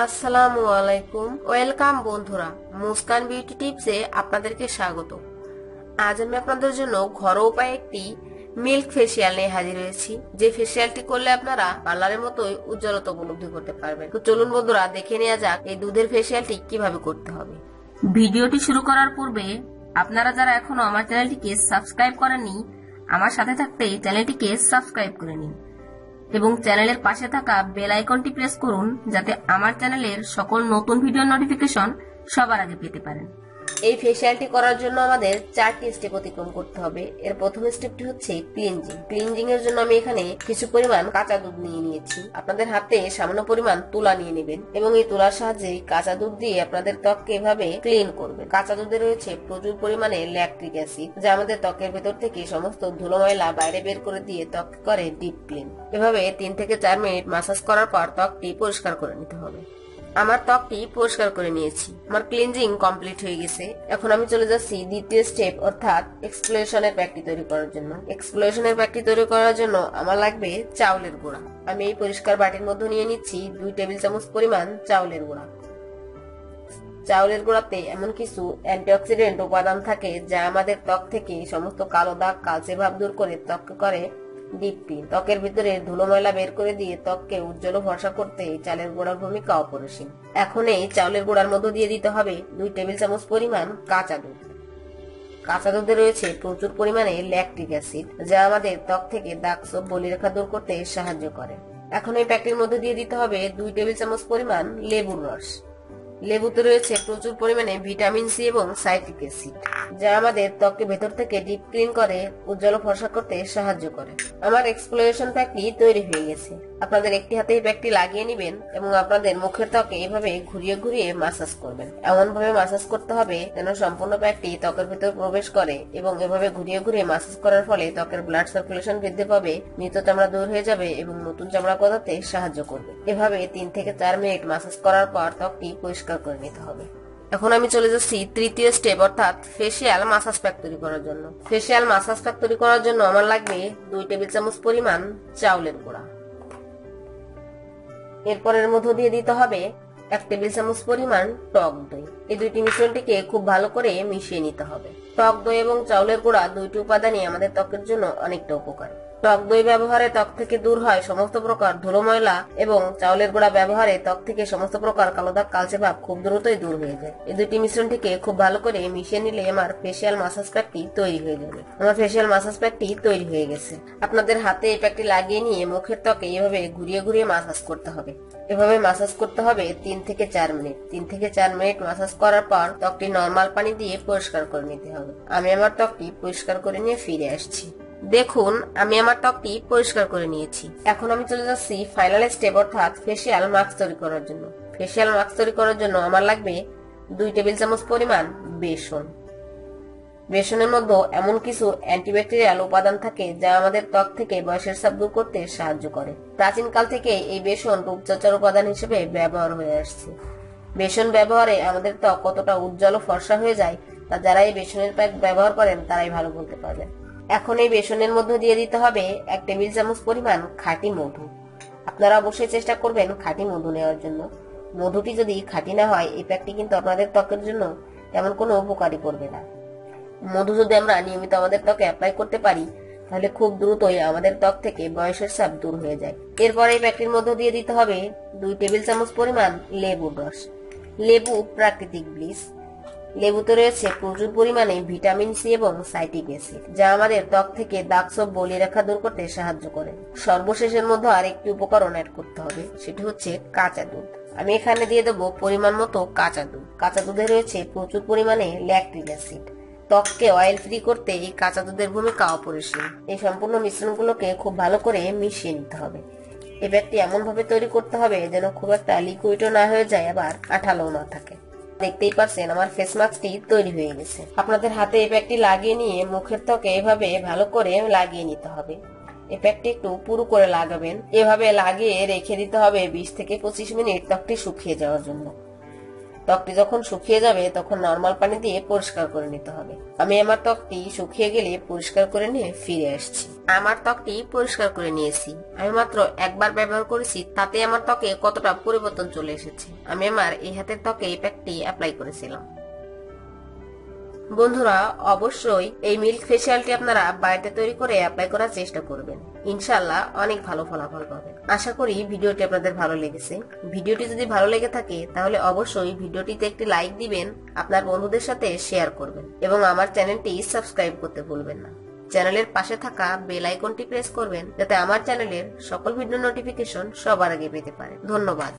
আসসালামু আলাইকুম, ওয়েলকাম বন্ধুরা। মুস্কান বিউটি টিপসে আপনাদেরকে স্বাগত। আজ আমি আপনাদের জন্য ঘরোয়া উপায়ে একটি মিল্ক ফেসিয়াল নিয়ে হাজির হয়েছি, যে ফেসিয়ালটি করলে আপনারা পার্লারের মতোই উজ্জ্বলতা উপলব্ধি করতে পারবেন। তো চলুন বন্ধুরা, দেখে নেওয়া যাক এই দুধের ফেসিয়ালটি কিভাবে করতে হবে। ভিডিওটি শুরু করার পূর্বে আপনারা যারা এখনো আমার চ্যানেলটিকে সাবস্ক্রাইব করেননি, আমার সাথে থাকতে চ্যানেলটিকে সাবস্ক্রাইব করে নিন এবং চ্যানেলের পাশে থাকা বেল আইকনটি প্রেস করুন, যাতে আমার চ্যানেলের সকল নতুন ভিডিও নোটিফিকেশন সবার আগে পেতে পারেন। এই ফেসিয়ালটি করার জন্য আমাদের 4টি স্টেপ অতিক্রম করতে হবে। এর প্রথম স্টেপটি হচ্ছে ক্লিনজিং। ক্লিনজিং এর জন্য আমি এখানে কিছু পরিমাণ কাঁচা দুধ নিয়ে নিয়েছি। আপনাদের হাতে সামান্য পরিমাণ তুলা নিয়ে নেবেন এবং এই তুলার সাহায্যে কাঁচা দুধ দিয়ে আপনাদের ত্বককে এভাবে ক্লিন করবেন। কাঁচা দুধে রয়েছে প্রচুর পরিমাণে ল্যাকটিক অ্যাসিড, যা আমাদের ত্বকের ভেতর থেকে সমস্ত ধুলো ময়লা বাইরে বের করে দিয়ে ত্বক করে ডিপ ক্লিন। এভাবে 3 থেকে 4 মিনিট মাসাজ করার পর ত্বকটি পরিষ্কার করে নিতে হবে। আমার ত্বকটি পরিষ্কার করে নিয়েছি, আমার ক্লিনজিং কমপ্লিট হয়ে গেছে। এখন আমি চলে যাচ্ছি দ্বিতীয় স্টেপ, অর্থাৎ এক্সফোলিয়েশনের প্যাকটি তৈরি করার জন্য। এক্সফোলিয়েশনের প্যাকটি তৈরি করার জন্য আমার লাগবে চাউলের গুঁড়া। আমি এই পরিষ্কার বাটির মধ্যে নিয়ে নিচ্ছি 2 টেবিল চামচ পরিমাণ চাউলের গুঁড়া। চাউলের গুঁড়াতে এমন কিছু অ্যান্টিঅক্সিডেন্ট উপাদান থাকে, যা আমাদের ত্বক থেকে সমস্ত কালো দাগ, কালচে ভাব দূর করে ত্বককে করে ডিপ ক্লিন। ত্বকের ভিতরে ধুলো ময়লা বের করে দিয়ে ত্বককে উজ্জ্বল ও ফর্সা করতে এই চালের গুঁড়ার ভূমিকা অপরিসীম। এখন এই চাউলের গুঁড়ার মধ্যে দিয়ে দিতে হবে 2 টেবিল চামচ পরিমাণ কাঁচা দুধ। কাঁচা দুধে রয়েছে প্রচুর পরিমাণে ল্যাকটিক অ্যাসিড, যা আমাদের ত্বক থেকে দাগ, ছোপ, বলিরেখা দূর করতে সাহায্য করে। এখন এই প্যাকটির মধ্যে দিয়ে দিতে হবে 2 টেবিল চামচ পরিমাণ লেবুর রস। লেবুতে রয়েছে প্রচুর পরিমাণে ভিটামিন সি এবং সাইট্রিক অ্যাসিড, যা আমাদের ত্বককে ভেতর থেকে ডিপ ক্লিন করে উজ্জ্বল ফর্সা করতে সাহায্য করে। আমার এক্সফোলিয়েশন প্যাকটি তৈরি হয়ে গেছে। আপনাদের একটি হাতে এই প্যাকটি লাগিয়ে নেবেন এবং আপনাদের মুখের ত্বকে এভাবে ঘুরিয়ে ঘুরিয়ে মাসাজ করবেন। এমন ভাবে মাসাজ করতে হবে যেন সম্পূর্ণ প্যাকটি ত্বকের ভিতর প্রবেশ করে এবং এভাবে ঘুরিয়ে ঘুরিয়ে মাসাজ করার ফলে ত্বকের ব্লাড সার্কুলেশন বৃদ্ধি পাবে, মৃত চামড়া দূর হয়ে যাবে এবং নতুন চামড়া গজাতে সাহায্য করবে। এভাবে 3 থেকে 4 মিনিট মাসাজ করার পর ত্বকটি পরিষ্কার করে নিতে হবে। এখন আমি চলে যাচ্ছি তৃতীয় স্টেপ, অর্থাৎ ফেসিয়াল মাসাজ প্যাক তৈরি করার জন্য। ফেসিয়াল মাসাজ প্যাক তৈরি করার জন্য আমার লাগবে 2 টেবিল চামচ পরিমাণ চাউলের গুঁড়া। এরপরের মধ্যে দিয়ে দিতে হবে 1 টেবিল চামচ পরিমাণ টক দই। এই দুইটি মিশ্রণটিকে খুব ভালো করে মিশিয়ে নিতে হবে। টক দই এবং চাউলের গুঁড়া দুইটি উপাদানই আমাদের ত্বকের জন্য অনেকটা উপকারী। টক দই ব্যবহারে ত্বক থেকে দূর হয় সমস্ত প্রকার ধুলো ময়লা এবং চাউলের গুঁড়া ব্যবহারে ত্বক থেকে সমস্ত প্রকার কালো দাগ, কালচে ভাব খুব দ্রুতই দূর হয়ে যায়। এই দুটি মিশ্রণটিকে খুব ভালো করে মিশিয়ে নিলে আমার ফেসিয়াল মাসাজ প্যাকটি তৈরি হয়ে যাবে। আমার ফেসিয়াল মাসাজ প্যাকটি তৈরি হয়ে গেছে। আপনাদের হাতে এই প্যাকটি লাগিয়ে নিয়ে মুখের ত্বকে এভাবে ঘুরিয়ে ঘুরিয়ে মাসাজ করতে হবে। এভাবে মাসাজ করতে হবে 3 থেকে 4 মিনিট। 3 থেকে 4 মিনিট মাসাজ করার পর ত্বকটি নরমাল পানি দিয়ে পরিষ্কার করে নিতে হবে। আমি আমার ত্বকটি পরিষ্কার করে নিয়ে ফিরে আসছি। দেখুন, আমি আমার ত্বকটি পরিষ্কার করে নিয়েছি। এখন আমি চলে যাচ্ছি ফাইনাল স্টেপ, অর্থাৎ ফেসিয়াল মাস্ক তৈরি করার জন্য। ফেসিয়াল মাস্ক তৈরি করার জন্য আমার লাগবে 2 টেবিল চামচ পরিমাণ বেসন। বেসনের মধ্যে এমন কিছু অ্যান্টিব্যাকটেরিয়াল উপাদান থাকে, যা আমাদের ত্বক থেকে বয়সের ছাপ দূর করতে সাহায্য করে। প্রাচীনকাল থেকে এই বেসন রূপচর্চার উপাদান হিসেবে ব্যবহার হয়ে আসছে। বেসন ব্যবহারে আমাদের ত্বক কতটা উজ্জ্বল ও ফর্সা হয়ে যায়, তা যারা এই বেসনের প্যাক ব্যবহার করেন তারাই ভালো বলতে পারবেন। এখন এই বেসনের মধ্যে দিয়ে দিতে হবে 1 টেবিল চামচ পরিমাণ খাঁটি মধু। আপনারা অবশ্যই চেষ্টা করবেন খাঁটি মধু নেওয়ার জন্য। মধুটি যদি খাঁটি না হয়, এই প্যাকটি কিন্তু আপনাদের ত্বকের জন্য তেমন কোনো উপকারী করবে না। মধু যদি আমরা নিয়মিত আমাদের ত্বকে অ্যাপ্লাই করতে পারি, তাহলে খুব দ্রুতই আমাদের ত্বক থেকে বয়সের ছাপ দূর হয়ে যায়। এরপর এই প্যাকটির মধ্যে দিয়ে দিতে হবে 2 টেবিল চামচ পরিমাণ লেবুর রস। লেবু প্রাকৃতিক ব্লিচ। লেবুতে রয়েছে প্রচুর পরিমাণে ভিটামিন সি এবং সাইট্রিক অ্যাসিড, যা আমাদের ত্বক থেকে দাগ, ছোপ, বলিরেখা দূর করতে সাহায্য করে। সর্বশেষের মধ্যে আরেকটি উপকরণ অ্যাড করতে হবে, সেটি হচ্ছে কাঁচা দুধ। আমি এখানে দিয়ে দেবো পরিমাণ মতো কাঁচা দুধ। কাঁচা দুধে রয়েছে প্রচুর পরিমাণে ল্যাকটিক অ্যাসিড। ত্বককে অয়েল ফ্রি করতে এই কাঁচা দুধের ভূমিকা অপরিসীম। এই সম্পূর্ণ মিশ্রণগুলোকে খুব ভালো করে মিশিয়ে নিতে হবে। এই প্যাকটি এমন ভাবে তৈরি করতে হবে যেন খুব একটা লিকুইডও না হয়ে যায়, আবার আঠালোও না থাকে। দেখতেই পাচ্ছেন আমার ফেস মাস্কটি তৈরি হয়ে গেছে। আপনাদের হাতে এই প্যাকটি লাগিয়ে নিয়ে মুখের ত্বকে এভাবে ভালো করে লাগিয়ে নিতে হবে। এই প্যাকটি একটু পুরু করে লাগাবেন। এভাবে লাগিয়ে রেখে দিতে হবে 20 থেকে 25 মিনিট ত্বকটি শুকিয়ে যাওয়ার জন্য। ত্বকটি যখন শুকিয়ে যাবে তখন নরমাল পানি দিয়ে পরিষ্কার করে নিতে হবে। আমি আমার ত্বকটি শুকিয়ে গেলে পরিষ্কার করে নিয়ে ফিরে আসছি। আমার ত্বকটি পরিষ্কার করে নিয়েছি। আমি মাত্র একবার ব্যবহার করেছি, তাতে আমার ত্বকে কতটা পরিবর্তন চলে এসেছে। আমি আমার এই হাতের ত্বকে এই প্যাকটি অ্যাপ্লাই করেছিলাম। বন্ধুরা, অবশ্যই এই মিল্ক ফেসিয়ালটি আপনারা বাড়িতে তৈরি করে অ্যাপ্লাই করার চেষ্টা করবেন। ইনশাআল্লাহ অনেক ভালো ফলাফল পাবেন। আশা করি ভিডিওটি আপনাদের ভালো লেগেছে। ভিডিওটি যদি ভালো লেগে থাকে তাহলে অবশ্যই ভিডিওটিতে একটি লাইক দিবেন, আপনার বন্ধুদের সাথে শেয়ার করবেন এবং আমার চ্যানেলটি সাবস্ক্রাইব করতে ভুলবেন না। চ্যানেলের পাশে থাকা বেল আইকনটি প্রেস করবেন যাতে আমার চ্যানেলের সকল ভিডিও নোটিফিকেশন সবার আগে পেতে পারেন। ধন্যবাদ।